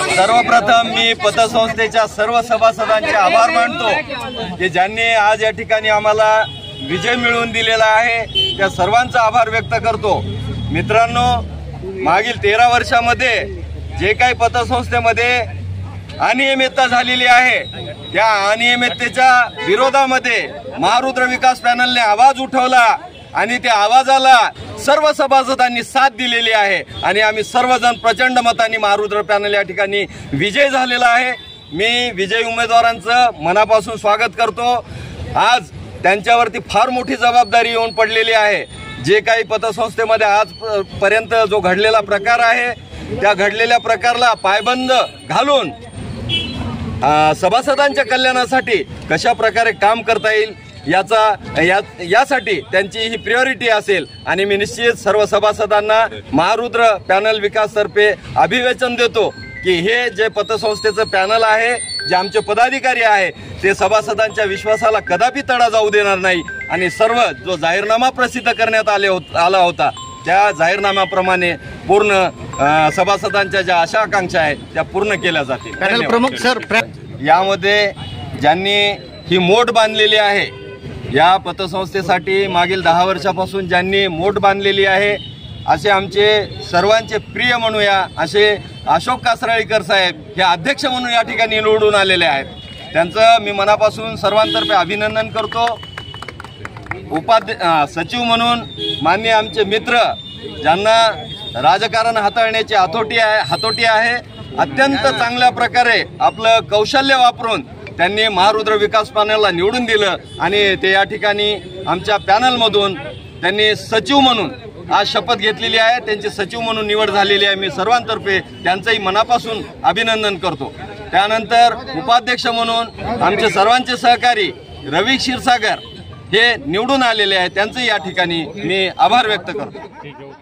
सर्वप्रथम मी पतसंस्थेच्या सर्व सभासदांचे आभार मानतो की ज्यांनी आज या ठिकाणी आम्हाला विजय मिळवून दिलेला आहे। त्या सर्वांचा आभार व्यक्त करतो। मित्रांनो, मागील 13 वर्षामध्ये जे काही पतसंस्थेमध्ये अनियमितता झालेली आहे त्या अनियमिततेच्या विरोधामध्ये महारुद्र विकास पॅनलने आवाज उठवला आणि त्या आवाजाला सर्व सभासदांनी साथ दिलेली आहे आणि आम्ही सर्वजण प्रचंड मतांनी महारुद्र पॅनल या ठिकाणी विजय झालेला आहे। मी विजयी उमेदवारांचं मनापासून स्वागत करतो। आज त्यांच्यावरती फार मोठी जबाबदारी येऊन पडलेली आहे। जे काही पतसंस्थेमध्ये आजपर्यंत जो घडलेला प्रकार आहे त्या घडलेल्या प्रकाराला पायबंद घालून सभासदांच्या कल्याणासाठी कशा प्रकारे काम करता येईल यासाठी त्यांची ही प्रायोरिटी असेल आणि मी निश्चित सर्व सभासदांना महारुद्र पॅनल विकासतर्फे अभिवादन देतो की हे जे पतसंस्थेचं पॅनल आहे, जे आमचे पदाधिकारी आहे ते सभासदांच्या विश्वासाला कदापि तडा जाऊ देणार नाही आणि सर्व जो जाहीरनामा प्रसिद्ध करण्यात आला होता त्या जाहीरनाम्याप्रमाणे पूर्ण सभासदांच्या ज्या आशा आकांक्षा आहेत त्या पूर्ण केल्या जातील। पॅनल प्रमुख सर, यामध्ये ज्यांनी ही मोठ बांधलेली आहे, या पतसंस्थेसाठी मागील 10 वर्षापासून ज्यांनी मोठ बांधलेली आहे असे आमचे सर्वांचे प्रिय म्हणूया असे अशोक कासराळीकर साहेब हे अध्यक्ष म्हणून या ठिकाणी निवडून आलेले आहेत। त्यांचं मी मनापासून सर्वांतर्फे अभिनंदन करतो। सचिव म्हणून माननीय आमचे मित्र ज्यांना राजकारण हाताळण्याची हातोटी आहे, अत्यंत चांगल्या प्रकारे आपलं कौशल्य वापरून त्यांनी महारुद्र विकास पॅनलला निवडून दिलं आणि ते या ठिकाणी आमच्या पॅनलमधून त्यांनी सचिव म्हणून आज शपथ घेतलेली आहे। त्यांची सचिव म्हणून निवड झालेली आहे। मी सर्वांतर्फे त्यांचंही मनापासून अभिनंदन करतो। त्यानंतर उपाध्यक्ष म्हणून आमचे सर्वांचे सहकारी रवी क्षीरसागर हे निवडून आलेले आहेत, त्यांचंही या ठिकाणी मी आभार व्यक्त करतो।